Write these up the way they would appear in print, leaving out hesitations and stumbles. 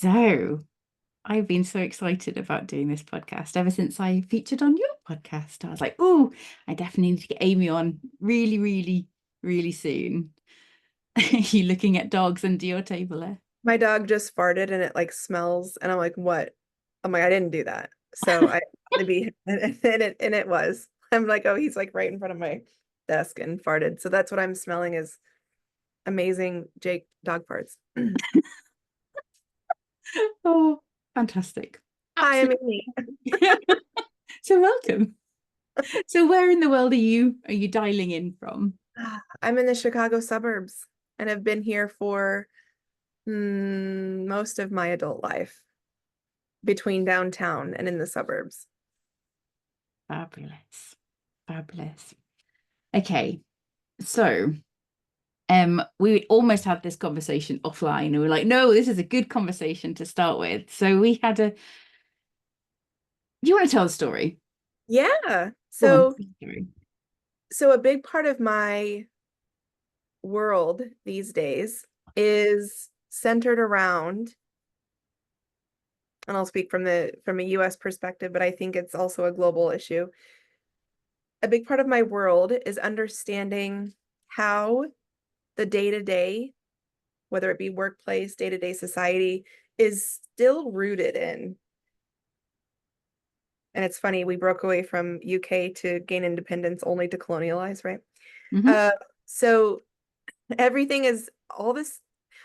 So, I've been so excited about doing this podcast ever since I featured on your podcast. I was like, oh, I definitely need to get Amy on really, really, really soon. You looking at dogs under your table there? My dog just farted and it like smells, and I'm like, what? I'm like, I didn't do that. So I to be and it was. I'm like, oh, he's like right in front of my desk and farted. So that's what I'm smelling is amazing Jake dog farts. Oh, fantastic. Hi, I'm Absolutely. Amy. So welcome. So where in the world are you dialing in from? I'm in the Chicago suburbs and have been here for most of my adult life between downtown and in the suburbs. Fabulous. Fabulous. Okay. So we almost had this conversation offline and we are like, no, this is a good conversation to start with. So we had a, do you want to tell the story? Yeah. Go on. So a big part of my world these days is centered around, and I'll speak from a US perspective, but I think it's also a global issue. A big part of my world is understanding how the day-to-day, whether it be workplace, day-to-day society, is still rooted in. And it's funny, we broke away from UK to gain independence only to colonialize, right? Mhm. Uh, so everything is all this.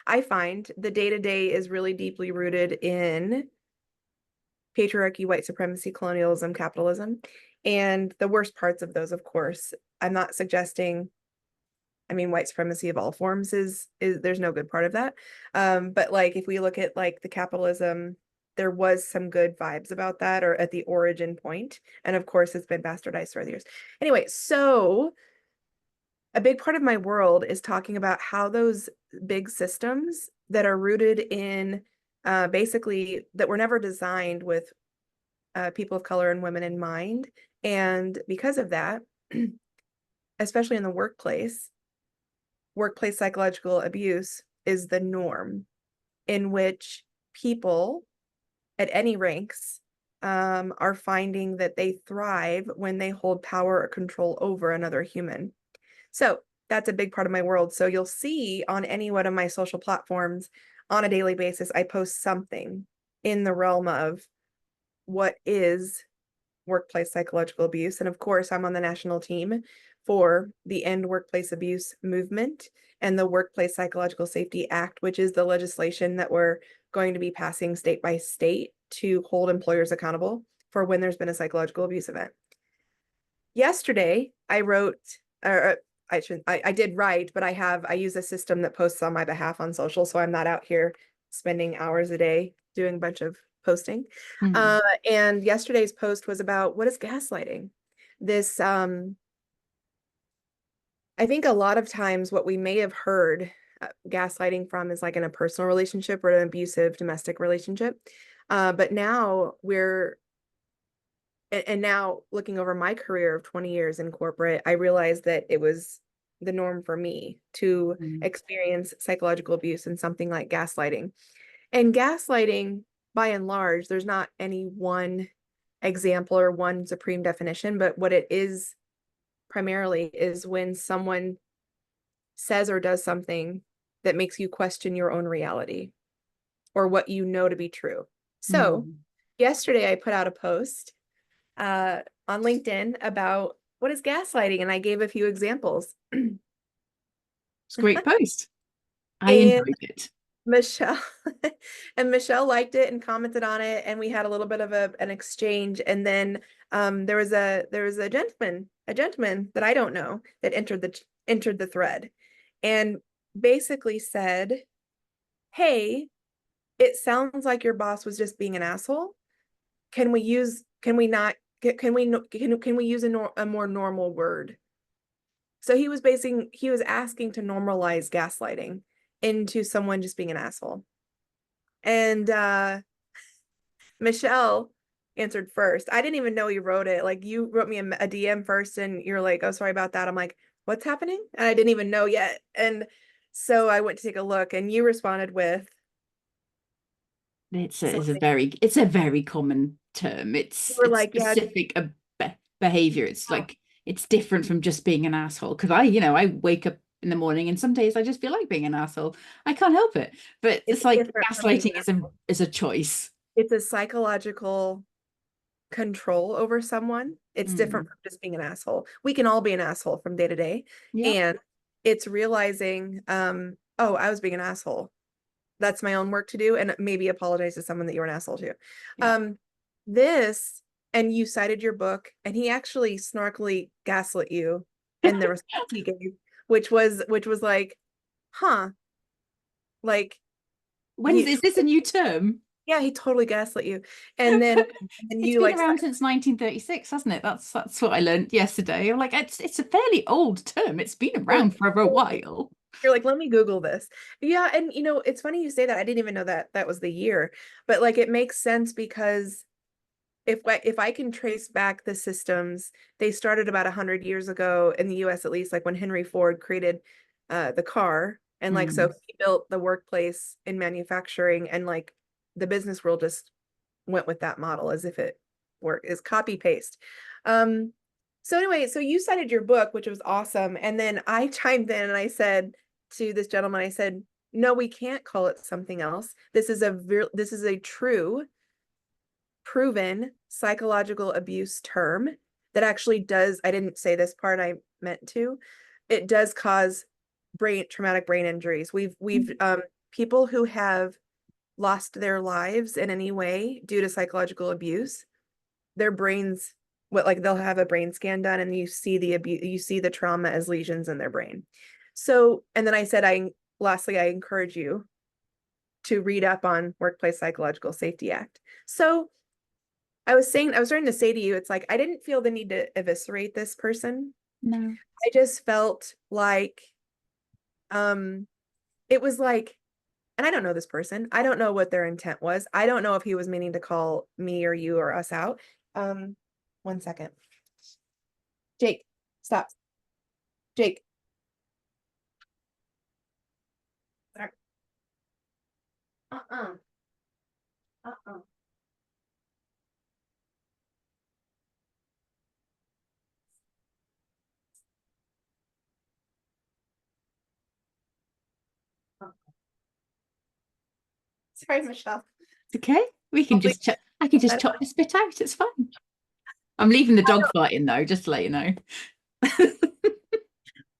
I find the day-to-day is really deeply rooted in patriarchy, white supremacy, colonialism, capitalism, and the worst parts of those, of course. I'm not suggesting, I mean, white supremacy of all forms is there's no good part of that. But like if we look at like the capitalism, there was some good vibes about that, or at the origin point. And of course, it's been bastardized through the years. Anyway, so a big part of my world is talking about how those big systems that are rooted in basically that were never designed with people of color and women in mind. And because of that, especially in the workplace psychological abuse is the norm in which people at any ranks are finding that they thrive when they hold power or control over another human. So that's a big part of my world. So you'll see on any one of my social platforms on a daily basis, I post something in the realm of what is workplace psychological abuse. And of course, I'm on the national team for the End Workplace Abuse movement and the Workplace Psychological Safety Act, which is the legislation that we're going to be passing state by state to hold employers accountable for when there's been a psychological abuse event. Yesterday, I wrote, or I did write, but I use a system that posts on my behalf on social, so I'm not out here spending hours a day doing a bunch of posting. Mhm. And yesterday's post was about what is gaslighting? This, I think a lot of times what we may have heard gaslighting from is like in a personal relationship or an abusive domestic relationship. But now and now looking over my career of 20 years in corporate, I realized that it was the norm for me to Mhm. experience psychological abuse and something like gaslighting. And gaslighting, by and large, there's not any one example or one supreme definition, but what it is primarily is when someone says or does something that makes you question your own reality or what you know to be true. So Mhm. yesterday I put out a post on LinkedIn about what is gaslighting, and I gave a few examples. It's a great post. I And enjoyed it. Michelle and Michelle liked it and commented on it, and we had a little bit of an exchange. And then there was a gentleman that I don't know that entered the thread and basically said, "Hey, it sounds like your boss was just being an asshole. Can we not can we use a more normal word?" So he was asking to normalize gaslighting into someone just being an asshole. And Michelle answered first. I didn't even know you wrote it. Like you wrote me a DM first and you're like, "Oh, sorry about that." I'm like, "What's happening?" And I didn't even know yet. And so I went to take a look and you responded with, It's So it's a very common term. we're It's like, yeah, specific behavior. It's like it's different from just being an asshole. Because I wake up in the morning and some days I just feel like being an asshole. I can't help it. But it's it's like different from being gaslighting an asshole. is a choice. It's a psychological control over someone. It's different Mm. from just being an asshole. We can all be an asshole from day to day. Yeah. And it's realizing, oh, I was being an asshole. That's my own work to do, and maybe apologize to someone that you were an asshole to. Yeah. Um, this, and you cited your book, and he actually snarkily gaslit you in the response he gave, which was like, huh, like he, Is this a new term? yeah, he totally gaslit you. And then It's you been like, around since 1936, hasn't it? That's what I learned yesterday. I'm like, it's a fairly old term. It's been around for a while. you're like, let me Google this. Yeah, and it's funny you say that. I didn't even know that that was the year, but like it makes sense because if I can trace back the systems, they started about 100 years ago in the US, at least, like when Henry Ford created the car. And like, so Mm. he built the workplace in manufacturing, and like the business world just went with that model as if it were is copy paste. Um, so anyway, so you cited your book, which was awesome. And then I chimed in and I said to this gentleman, I said, no, we can't call it something else. This is a true proven psychological abuse term that actually does, I didn't say this part, I meant to, it does cause traumatic brain injuries. We've people who have lost their lives in any way due to psychological abuse, their brains, what, like they'll have a brain scan done and you see the abuse, you see the trauma as lesions in their brain. So, and then I said, lastly, I encourage you to read up on Workplace Psychological Safety Act. So I was starting to say to you, it's like, I didn't feel the need to eviscerate this person. No. I just felt like, um, it was like, and I don't know this person. I don't know what their intent was. I don't know if he was meaning to call me or you or us out. Um, 1 second. Jake, stop. Jake. Sorry. Uh-uh. Uh-uh. Sorry, Michelle. It's okay. We can just I can just chop this bit out. It's fine. I'm leaving the dog fighting though, just to let you know.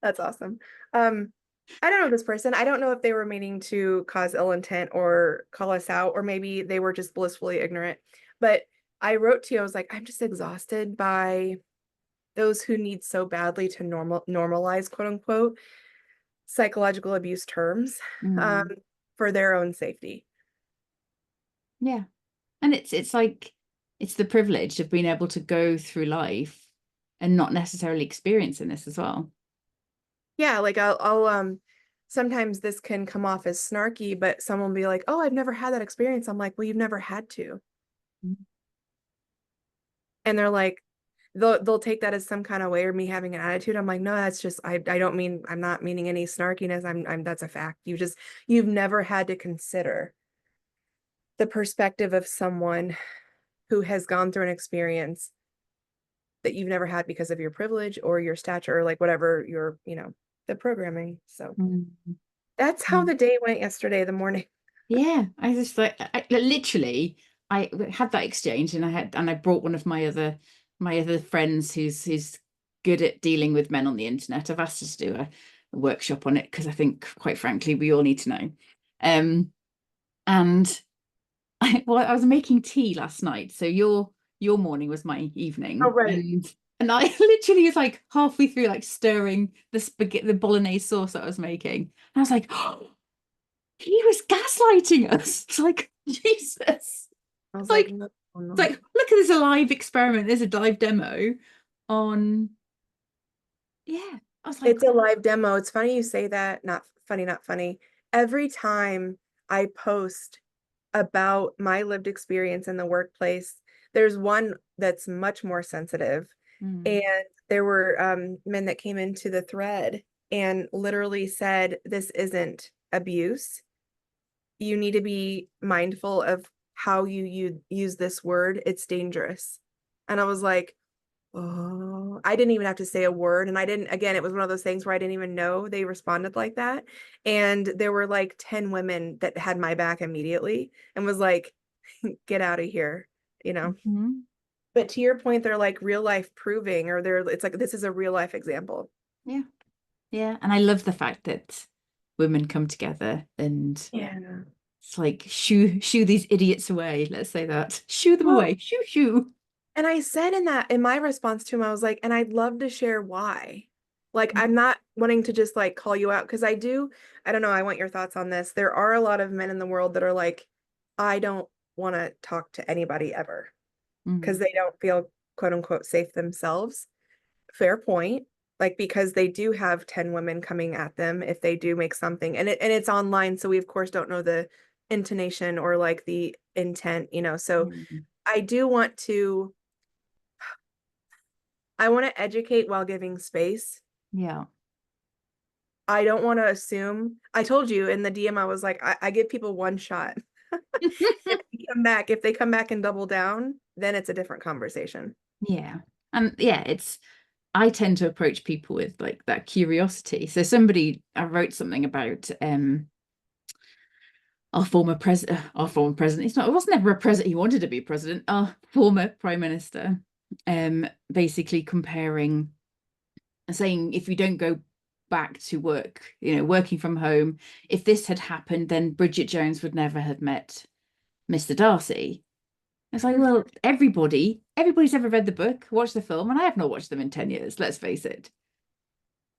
That's awesome. I don't know this person. I don't know if they were meaning to cause ill intent or call us out, or maybe they were just blissfully ignorant. But I wrote to you, I was like, I'm just exhausted by those who need so badly to normalize, quote unquote, psychological abuse terms, um, Mm. for their own safety. Yeah. And it's like it's the privilege of being able to go through life and not necessarily experiencing this as well. Yeah, like I'll sometimes this can come off as snarky, but someone will be like, "Oh, I've never had that experience." I'm like, "Well, you've never had to." Mm. And they're like, they'll take that as some kind of way or me having an attitude. I'm like, no, that's just I don't mean, I'm not meaning any snarkiness. I'm that's a fact. You've never had to consider the perspective of someone who has gone through an experience that you've never had because of your privilege or your stature or like whatever your, the programming. So Mm. that's how Mm. the day went yesterday, the morning. Yeah, I just like literally I had that exchange and I brought one of my other friends who's good at dealing with men on the internet. I've asked her to do a workshop on it because I think quite frankly we all need to know. And I was making tea last night, so your morning was my Oh, evening, right. and I literally was like halfway through like stirring the bolognese sauce that I was making, and I was like, oh, he was gaslighting us. It's like Jesus. I was like, Like no, it's no. like look at this live experiment. There's a live demo on yeah. I was like, It's a live demo. It's funny you say that. Not funny, not funny. Every time I post about my lived experience in the workplace, there's one that's much more sensitive. mm, And there were men that came into the thread and literally said, this isn't abuse. You need to be mindful of how you use this word, it's dangerous. And I was like, oh, I didn't even have to say a word. And I didn't, again, it was one of those things where I didn't even know they responded like that. And there were like 10 women that had my back immediately and was like, get out of here, you know. Mhm. But to your point, they're like real life proving, or it's like this is a real life example. Yeah. Yeah. And I love the fact that women come together and Yeah. it's like shoo these idiots away. Let's say that. Shoo them Well, away. Shoo shoo. and I said in my response to him, I was like, and I'd love to share why. Like, I'm not wanting to just like call you out because I don't know, I want your thoughts on this. There are a lot of men in the world that are like, I don't want to talk to anybody ever because Mm. they don't feel quote unquote safe themselves. Fair point. Like because they do have 10 women coming at them if they do make something and it's online, so we of course don't know the intonation or like the intent, you know. So Mm. I do want to I want to educate while giving space. Yeah. I don't want to assume. I told you in the DM, I was like, I give people one shot. If they come back and double down, then it's a different conversation. Yeah. And yeah, I tend to approach people with like that curiosity. So I wrote something about our former president. It wasn't ever a president. He wanted to be president. Our former prime minister, basically comparing, saying if you don't go back to work, working from home, if this had happened, then Bridget Jones would never have met Mr. Darcy. It's like, well, everybody's ever read the book, watched the film, and I have not watched them in 10 years, let's face it,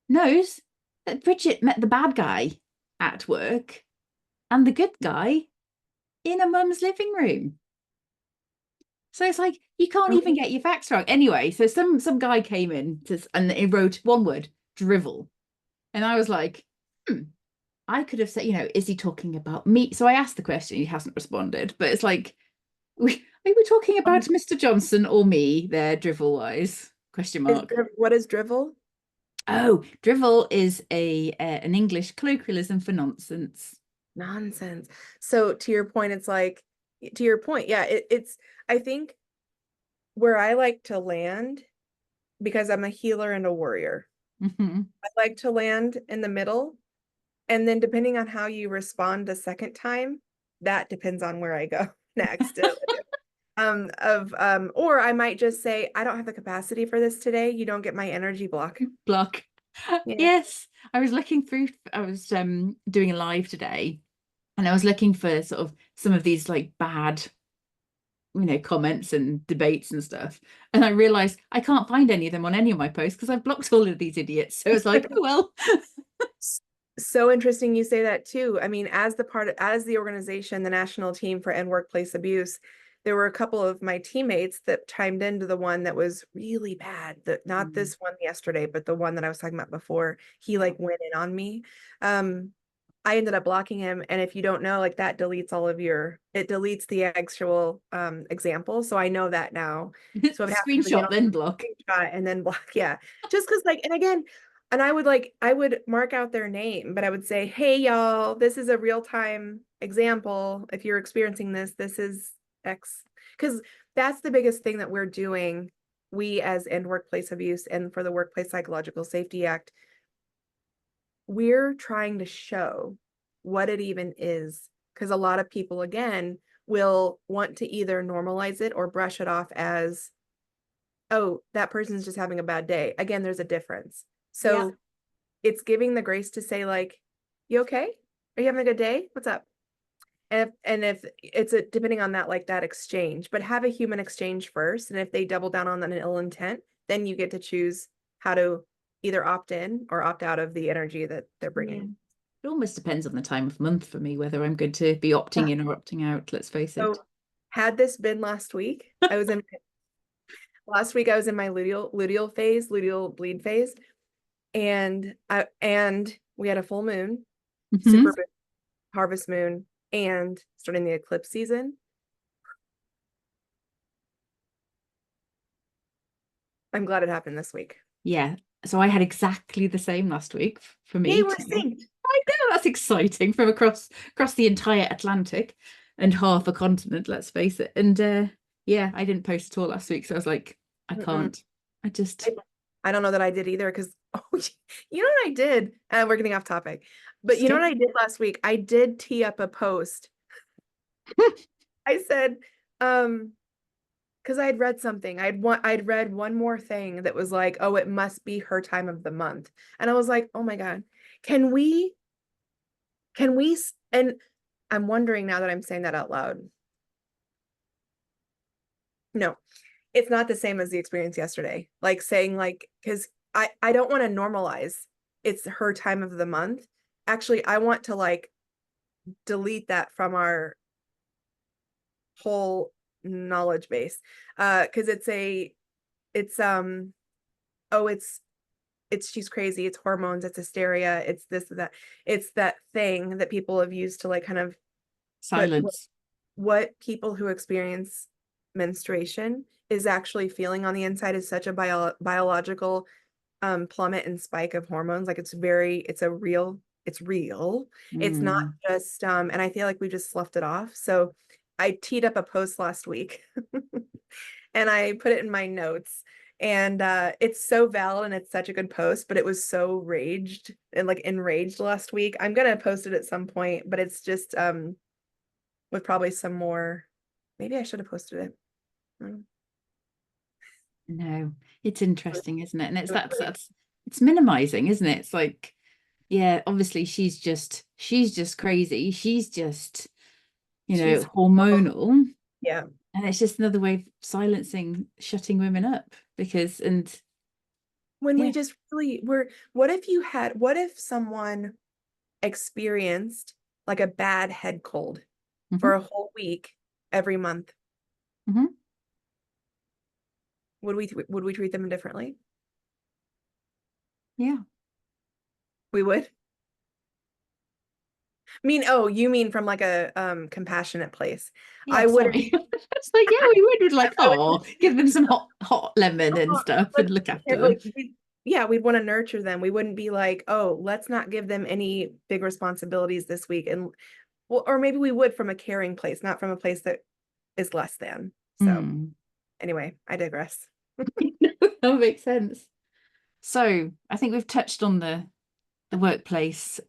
knows that Bridget met the bad guy at work and the good guy in a mum's living room. So it's like you can't even get your facts wrong. Anyway, so some guy came in and he wrote one word, drivel. And I was like, I could have said, is he talking about me? So I asked the question, he hasn't responded, but it's like, are we talking about Mr. Johnson or me there, drivel wise? Question mark. What is drivel? Oh, drivel is an English colloquialism for nonsense. Nonsense. So to your point, it's like, to your point, yeah, it's, I think where I like to land, because I'm a healer and a warrior, Mhm. I like to land in the middle. And then depending on how you respond a second time, that depends on where I go next. Or I might just say, I don't have the capacity for this today. You don't get my energy block. Block. Yeah. Yes, I was doing a live today and I was looking for sort of some of these like bad, comments and debates and stuff. And I realized I can't find any of them on any of my posts because I've blocked all of these idiots. So it's like, oh well. So interesting you say that too. I mean, as the organization, the national team for End Workplace Abuse, there were a couple of my teammates that chimed into the one that was really bad. Not this one yesterday, but the one that I was talking about before. He like went in on me. I ended up blocking him. And if you don't know, like that deletes it deletes the actual example. So I know that now. So if it happens again, Screenshot, I'll then block. screenshot and then block. Yeah. Just because like, and again, and I would mark out their name, but I would say, hey, y'all, this is a real-time example. If you're experiencing this, this is X. Because that's the biggest thing that we're doing, we as End Workplace Abuse and for the Workplace Psychological Safety Act, we're trying to show what it even is. Because a lot of people, again, will want to either normalize it or brush it off as, oh, that person's just having a bad day. Again, there's a difference. Yeah. So it's giving the grace to say like, you okay? Are you having a good day? What's up? And if it's depending on that, like that exchange, but have a human exchange first. And if they double down on an ill intent, then you get to choose how to either opt in or opt out of the energy that they're Yeah. bringing. It almost depends on the time of month for me, whether I'm going to be opting in or opting out, let's face it. So had this been last week, I was in my luteal bleed phase. And we had a full moon, Mhm. super big harvest moon, and starting the eclipse season. I'm glad it happened this week. Yeah. So I had exactly the same last week for Yay, me we're too. synced. I know that's exciting from across the entire Atlantic. and half a continent, let's face it. And yeah, I didn't post at all last week, so I was like, I Mm-mm. can't. I just I don't know that I did either because you know what I did? We're getting off topic. But you know what okay. I did last week? I did tee up a post. I said, because I had read something. I'd read one more thing that was like, oh, it must be her time of the month. And I was like, oh my God, can we and I'm wondering now that I'm saying that out loud. No, it's not the same as the experience yesterday. Like saying like, because I don't want to normalize it's her time of the month. Actually, I want to like delete that from our whole knowledge base. Because it's oh, it's she's crazy, it's hormones, it's hysteria, it's this that. It's that thing that people have used to like kind of put silence. what people who experience menstruation is actually feeling on the inside is such a biological plummet and spike of hormones. Like it's real. It's not Mm. just and I feel like we just sloughed it off. So I teed up a post last week and I put it in my notes. And it's so valid and it's such a good post, but it was so raged and like enraged last week. I'm gonna post it at some point, but it's just with probably some more. Maybe I should have posted it. Mm. No, it's interesting, isn't it? And it's It was really, that's it's minimizing, isn't it? It's like, yeah, obviously she's just crazy. She's just, she's hormonal. yeah. And it's just another way of silencing, shutting women up because, and When we yeah. just really were, what if someone experienced like a bad head cold for Hmm. a whole week every month? Hmm. Would we treat them differently? Yeah. We would. Oh, you mean from like a compassionate place. Yeah, I wouldn't. sorry. It's like, yeah, we would like, I would oh, give them some hot lemon and oh, stuff and let's look after care, them. like yeah, we'd want to nurture them. We wouldn't be like, oh, let's not give them any big responsibilities this week. And well, or maybe we would from a caring place, not from a place that is less than. So Mm. anyway, I digress. That makes sense. So I think we've touched on the workplace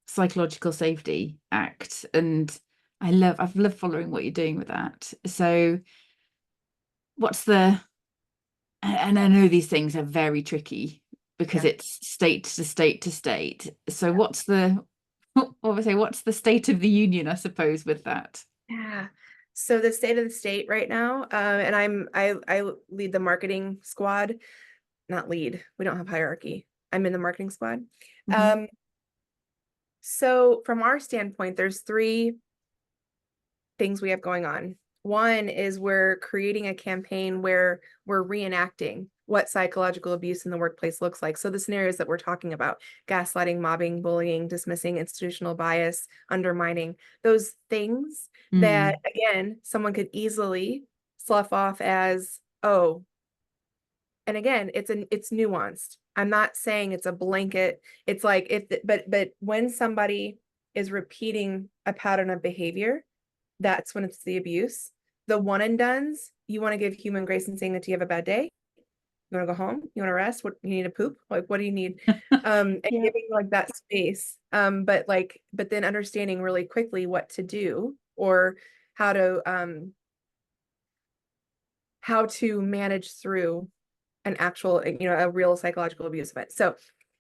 psychological safety act, and I've loved following what you're doing with that. So what's the and I know these things are very tricky because Yeah. it's state to state to state. So what's the what would I say, what's the state of the union, I suppose, with that? Yeah. So the state of the state right now, and I lead the marketing squad, not lead. We don't have hierarchy. I'm in the marketing squad. Hmm. Um, so from our standpoint, there's three things we have going on. One is we're creating a campaign where we're reenacting what psychological abuse in the workplace looks like. So the scenarios that we're talking about, gaslighting, mobbing, bullying, dismissing, institutional bias, undermining, those things that, Mm. again, someone could easily slough off as, oh, and again, it's nuanced. I'm not saying it's a blanket. It's like but when somebody is repeating a pattern of behavior, that's when it's the abuse. The one and dones, you want to give human grace and saying that you have a bad day. You want to go home? You want to rest? What you need to poop? Like, what do you need? And Yeah. giving like that space. But then understanding really quickly what to do or how to manage through an actual, a real psychological abuse event. So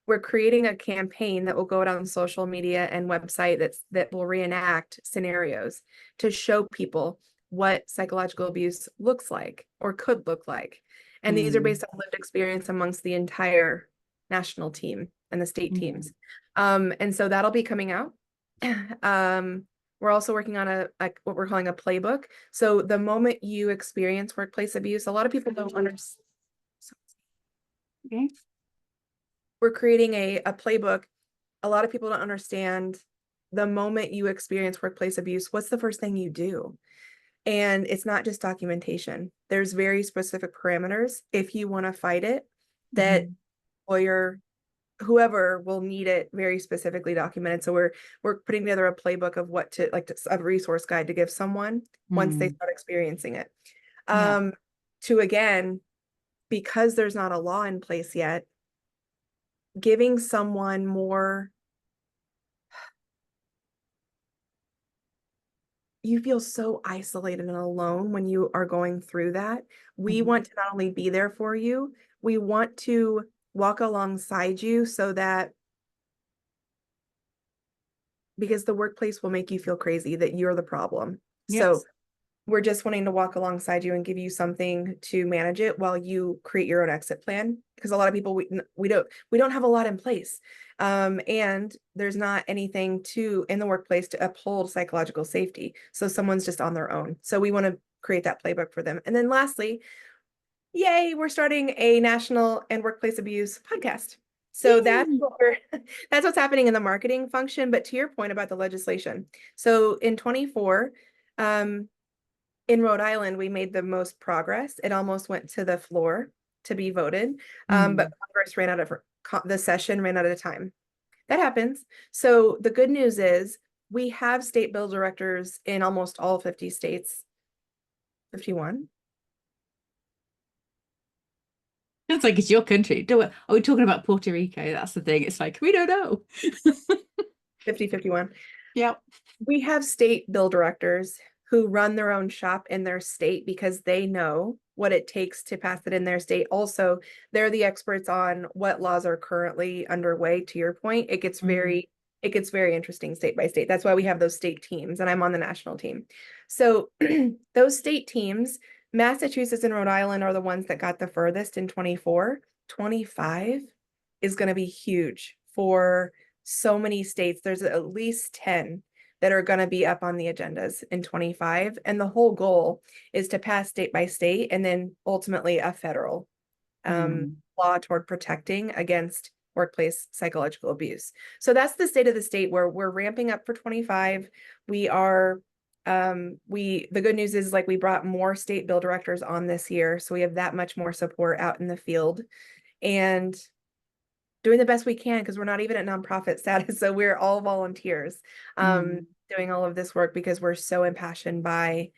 we're creating a campaign that will go out on social media and website that will reenact scenarios to show people what psychological abuse looks like or could look like. And these are Mm. based on lived experience amongst the entire national team and the state Yeah. teams. And so that'll be coming out. We're also working on what we're calling a playbook. So the moment you experience workplace abuse, a lot of people don't understand. Okay. We're creating a playbook. A lot of people don't understand the moment you experience workplace abuse, what's the first thing you do? And it's not just documentation. There's very specific parameters if you want to fight it that Mhm. lawyer whoever will need it very specifically documented. So we're putting together a playbook of what to like a resource guide to give someone once they start experiencing it. Yeah. To again, because there's not a law in place yet, giving someone more, you feel so isolated and alone when you are going through that. We want to not only be there for you, we want to walk alongside you so that, because the workplace will make you feel crazy that you're the problem. So Yes. we're just wanting to walk alongside you and give you something to manage it while you create your own exit plan. Because a lot of people, we don't have a lot in place. And there's not anything in the workplace to uphold psychological safety. So someone's just on their own. So we want to create that playbook for them. And then lastly, yay, we're starting a national and workplace abuse podcast. So that's Yay. that's what's happening in the marketing function. But to your point about the legislation, so in 24, in Rhode Island, we made the most progress. It almost went to the floor to be voted, but Congress ran out of the session ran out of time. That happens. So the good news is we have state bill directors in almost all 50 states. 51. It's like it's your country. Are we talking about Puerto Rico? That's the thing. It's like we don't know. 50, 51. Yeah. We have state bill directors who run their own shop in their state because they know what it takes to pass it in their state. Also, they're the experts on what laws are currently underway. To your point, it gets very interesting state by state. That's why we have those state teams, and I'm on the national team. So those state teams, Massachusetts and Rhode Island are the ones that got the furthest in 24. 25 is going to be huge for so many states. There's at least 10 that are going to be up on the agendas in 25. And the whole goal is to pass state by state and then ultimately a federal law toward protecting against workplace psychological abuse. So that's the state of the state where we're ramping up for 25. We are the good news is like we brought more state bill directors on this year. So we have that much more support out in the field and doing the best we can because we're not even at nonprofit status. So we're all volunteers doing all of this work because we're so impassioned by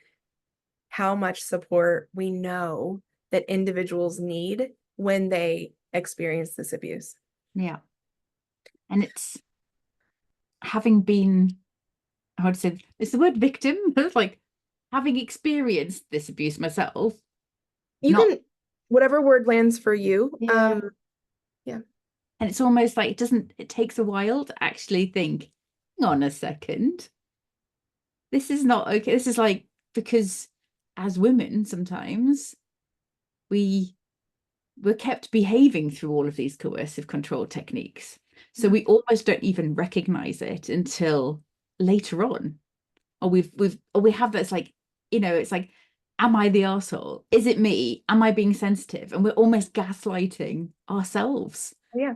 how much support we know that individuals need when they experience this abuse. Yeah. And it's having been, I would say, it's the word victim. It's like having experienced this abuse myself. You can, whatever word lands for you. Yeah. Yeah. And it's almost like it takes a while to actually think, hang on a second. This is not okay. This is like, because as women, sometimes we're kept behaving through all of these coercive control techniques. So we almost don't even recognize it until later on. Or we have this like, it's like, am I the arsehole? Is it me? Am I being sensitive? And we're almost gaslighting ourselves. Yeah.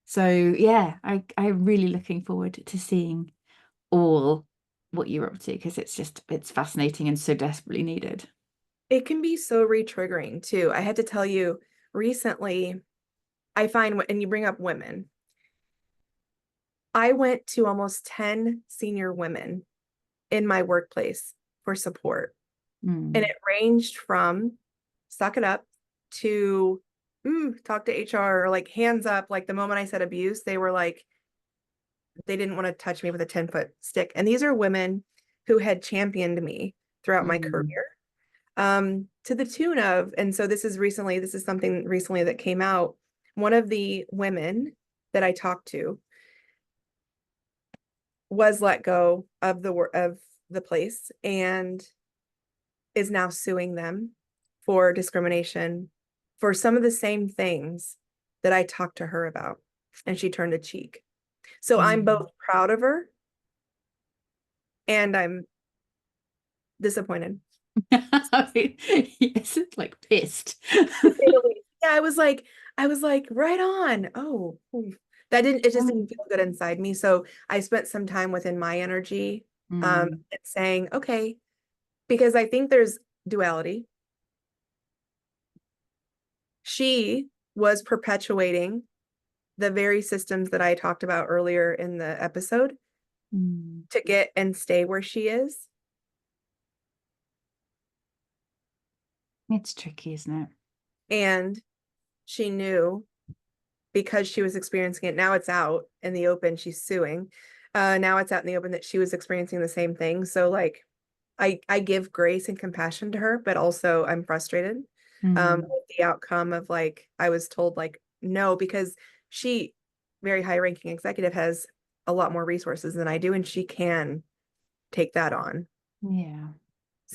So yeah, I'm really looking forward to seeing all what you're up to because it's fascinating and so desperately needed. It can be so re-triggering too. I had to tell you recently, I find, and you bring up women, I went to almost 10 senior women in my workplace for support. And it ranged from suck it up to talk to HR or like hands up. Like the moment I said abuse, they were like, they didn't want to touch me with a 10-foot stick. And these are women who had championed me throughout my career. To the tune of, and so this is something recently that came out. One of the women that I talked to was let go of the place and is now suing them for discrimination for some of the same things that I talked to her about. And she turned a cheek. So I'm both proud of her and I'm disappointed. Yes, it's like pissed. Yeah, I was like, right on. Oh, it just didn't feel good inside me. So I spent some time within my energy, and saying, okay, because I think there's duality. She was perpetuating the very systems that I talked about earlier in the episode to get and stay where she is. It's tricky, isn't it? And she knew, because she was experiencing it. Now it's out in the open. She's suing. Now it's out in the open that she was experiencing the same thing. So like, I give grace and compassion to her, but also I'm frustrated with the outcome of, like, I was told, like, no, because she, very high ranking executive, has a lot more resources than I do, and she can take that on. Yeah.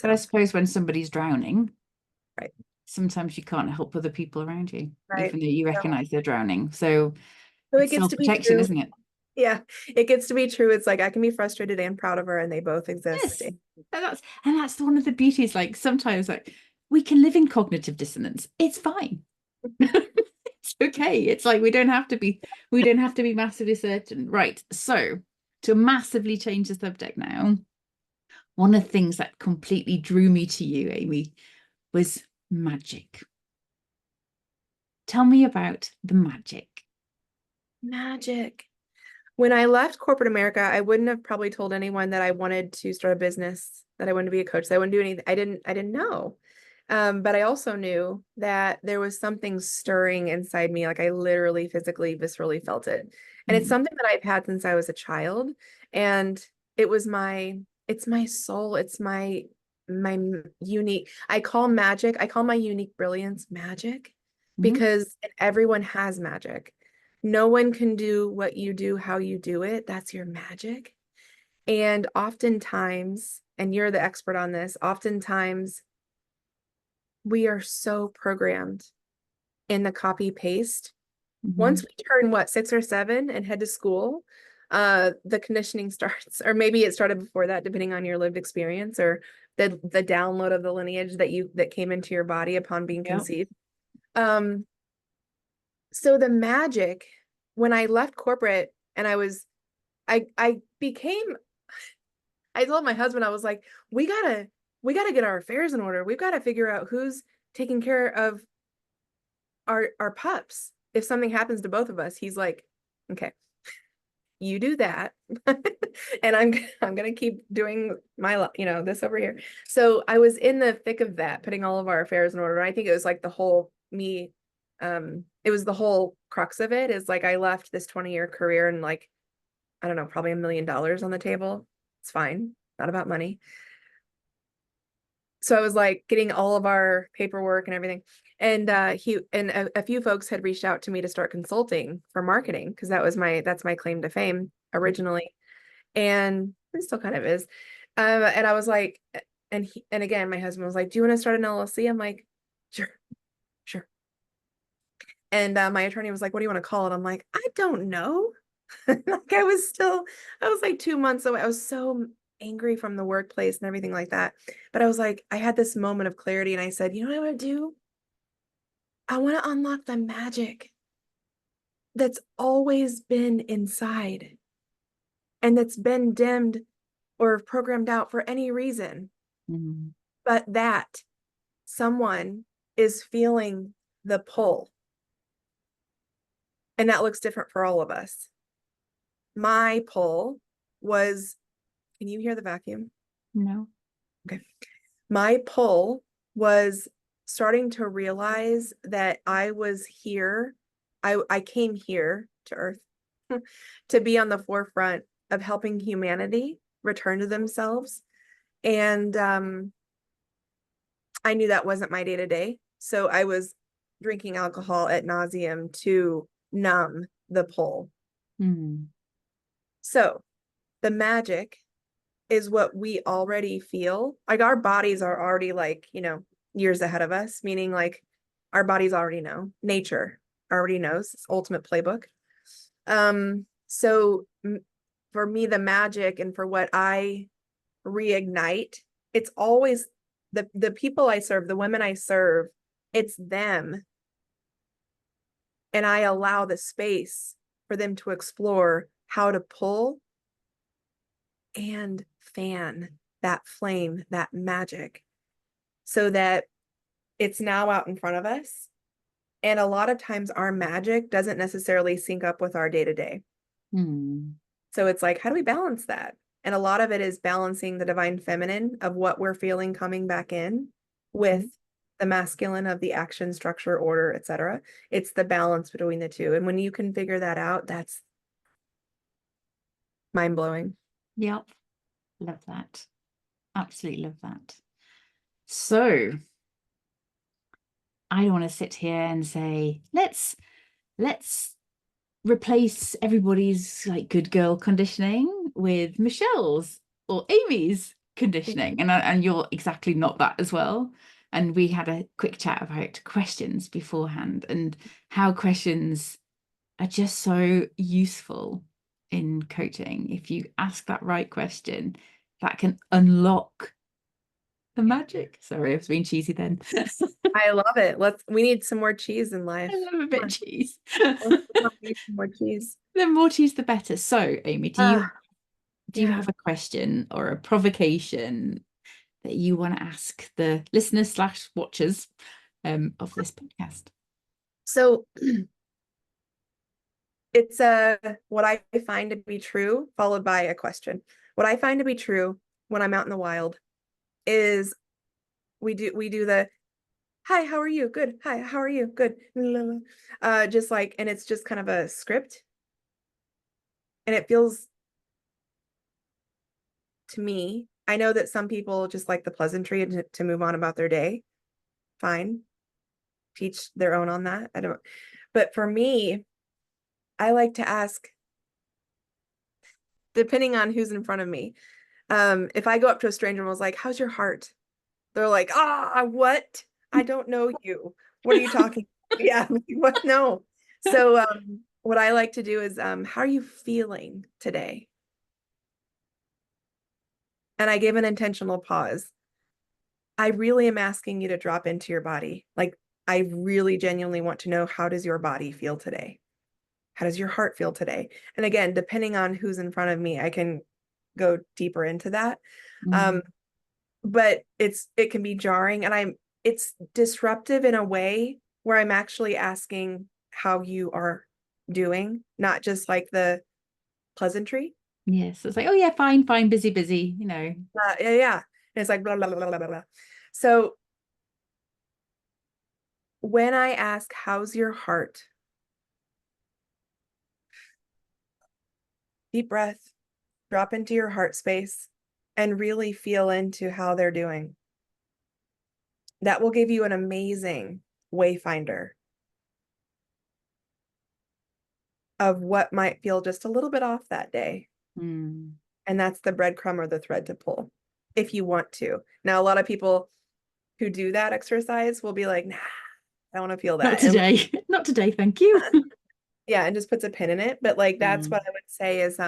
But I So, suppose when somebody's drowning, right. sometimes you can't help other people around you, Right. even though you So, recognize they're drowning. So so it it's gets to be self-protection, true. isn't it? Yeah, it gets to be true. It's like I can be frustrated and proud of her, and they both exist. Yes. And that's one of the beauties. Like sometimes like we can live in cognitive dissonance. It's fine. It's okay. It's like we don't have to be massively certain. Right. So to massively change the subject now, one of the things that completely drew me to you, Amy, was magic. Tell me about the magic. Magic. When I left corporate America, I wouldn't have probably told anyone that I wanted to start a business, that I wanted to be a coach, that I wouldn't do anything. I didn't know. But I also knew that there was something stirring inside me. Like I literally, physically, viscerally felt it. And it's Mm, something that I've had since I was a child. And it's my soul. It's my unique, I call my unique brilliance magic, mhm, because everyone has magic. No one can do what you do, how you do it. That's your magic. And oftentimes, and you're the expert on this, oftentimes we are so programmed in the copy paste. Once mhm. we turn, what, 6 or 7 and head to school, the conditioning starts, or maybe it started before that, depending on your lived experience, or the download of the lineage that came into your body upon being Yep. conceived. Um, so the magic, when I left corporate and I became, I told my husband, I was like, we gotta get our affairs in order. We've got to figure out who's taking care of our pups if something happens to both of us. He's like, okay, you do that. And I'm gonna keep doing my, this over here. So I was in the thick of that, putting all of our affairs in order. I think it was like the whole me, it was the whole crux of it, is like I left this 20-year career and, like, I don't know, probably $1 million on the table. It's fine, not about money. So I was like getting all of our paperwork and everything. And a few folks had reached out to me to start consulting for marketing, because that's my claim to fame originally. And it still kind of is. And I was like, and again, my husband was like, "Do you want to start an LLC?" I'm like, "Sure, sure." And my attorney was like, "What do you want to call it?" I'm like, "I don't know." Like I was like 2 months away. I was so angry from the workplace and everything like that. But I was like, I had this moment of clarity, and I said, you know what I want to do? I want to unlock the magic that's always been inside and that's been dimmed or programmed out for any reason, Mhm. but that someone is feeling the pull. And that looks different for all of us. My pull was, can you hear the vacuum? No. Okay. My pull was starting to realize that I was here. I came here to Earth to be on the forefront of helping humanity return to themselves. And I knew that wasn't my day to day. So I was drinking alcohol ad nauseum to numb the pull. Mm. So the magic is what we already feel. Like our bodies are already, like, years ahead of us, meaning like our bodies already know. Nature already knows. It's ultimate playbook. So for me, the magic, and for what I reignite, it's always the people I serve, the women I serve, it's them. And I allow the space for them to explore how to pull and fan that flame, that magic, so that it's now out in front of us. And a lot of times our magic doesn't necessarily sync up with our day-to-day. So it's like, how do we balance that? And a lot of it is balancing the divine feminine of what we're feeling coming back in with the masculine of the action, structure, order, etc. It's the balance between the two. And when you can figure that out, that's mind-blowing. Yep. Love that. Absolutely love that. So I don't want to sit here and say, let's replace everybody's like good girl conditioning with Michelle's or Amy's conditioning. And you're exactly not that as well. And we had a quick chat about questions beforehand and how questions are just so useful in coaching. If you ask that right question, that can unlock the magic. Sorry, I was being cheesy then. I love it. We need some more cheese in life. I love a bit of cheese. We need some more cheese. The more cheese, the better. So, Amy, do you Yeah. have a question or a provocation that you want to ask the listeners slash watchers of this podcast? So it's what I find to be true, followed by a question. What I find to be true when I'm out in the wild is we do the hi, how are you? Good. Hi, how are you? Good. Just like, and it's just kind of a script. And it feels to me, I know that some people just like the pleasantry to move on about their day. Fine. Teach their own on that. But for me, I like to ask, depending on who's in front of me. If I go up to a stranger and was like, how's your heart? They're like, what? I don't know you. What are you talking about? Yeah, what? No. So what I like to do is, how are you feeling today? And I give an intentional pause. I really am asking you to drop into your body. Like, I really genuinely want to know, how does your body feel today? How does your heart feel today? And again, depending on who's in front of me, I can go deeper into that. But it can be jarring, and it's disruptive in a way where I'm actually asking how you are doing, not just like the pleasantry. Yes, it's like, oh yeah, fine, busy, Yeah. And it's like blah, blah, blah, blah, blah, blah. So when I ask, how's your heart? Deep breath, drop into your heart space, and really feel into how they're doing. That will give you an amazing wayfinder of what might feel just a little bit off that day. And that's the breadcrumb or the thread to pull if you want to. Now, a lot of people who do that exercise will be like, nah, I don't want to feel that. Not today. Not today, thank you. Yeah, and just puts a pin in it. But like, that's what I would say is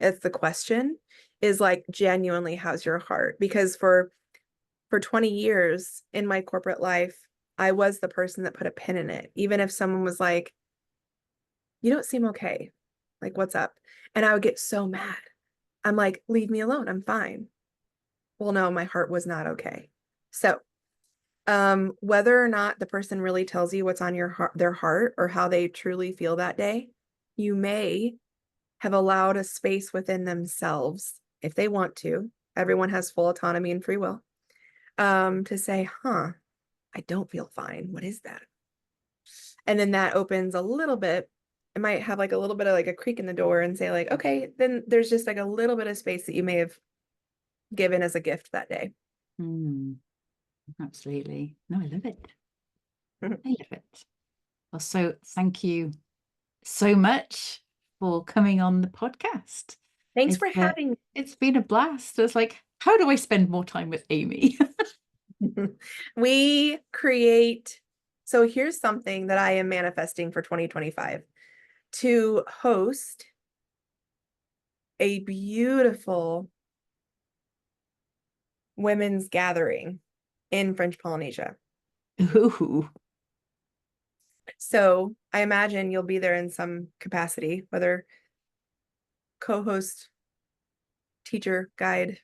if the question is like, genuinely, how's your heart? Because for 20 years in my corporate life, I was the person that put a pin in it. Even if someone was like, you don't seem okay. Like, what's up? And I would get so mad. I'm like, leave me alone. I'm fine. Well, no, my heart was not okay. So, whether or not the person really tells you what's on their heart or how they truly feel that day, you may have allowed a space within themselves, if they want to. Everyone has full autonomy and free will. To say, I don't feel fine. What is that? And then that opens a little bit. It might have like a little bit of like a creak in the door and say like, okay, then there's just like a little bit of space that you may have given as a gift that day. Absolutely. No, I love it. I love it. Well, so thank you so much for coming on the podcast. Thanks for having me. It's been a blast. It's like, how do I spend more time with Amy? We create. So here's something that I am manifesting for 2025, to host a beautiful women's gathering in French Polynesia. Ooh. So I imagine you'll be there in some capacity, whether co-host, teacher, guide,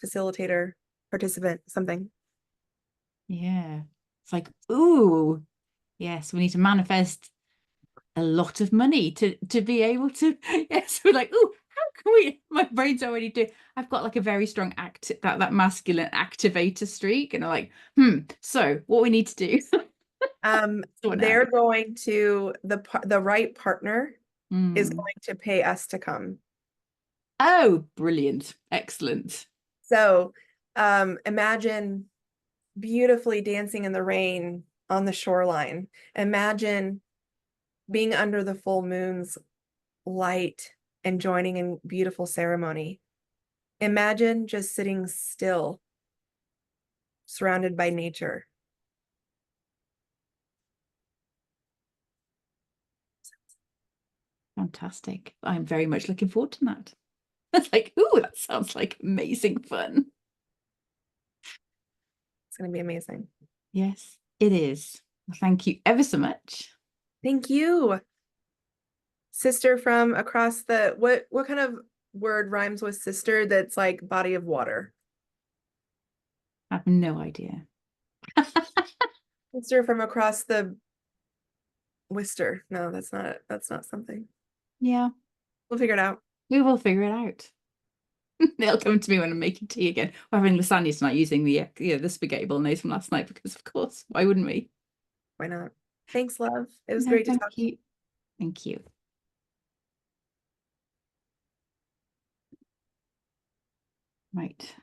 facilitator, participant, something. Yeah. It's like, ooh, Yes, we need to manifest a lot of money to be able to. Yes, we're like, oh, how can we? My brain's already doing. I've got like a very strong that masculine activator streak, and I'm like, so what we need to do. They're going to the right partner is going to pay us to come. Oh, brilliant. Excellent. So imagine beautifully dancing in the rain on the shoreline. Imagine being under the full moon's light and joining in beautiful ceremony. Imagine just sitting still, surrounded by nature. Fantastic. I'm very much looking forward to that. It's like, ooh, that sounds like amazing fun. It's going to be amazing. Yes, it is. Well, thank you ever so much. Thank you. Sister from across the, what kind of word rhymes with sister that's like body of water? I have no idea. Sister from across the Worcester. No, that's not something. Yeah. We'll figure it out. We will figure it out. They'll come to me when I'm making tea again. We're having lasagna tonight using the spaghetti bolognese from last night because, of course, why wouldn't we? Why not? Thanks, love. It was No, great to thank talk. you. Thank you. Right.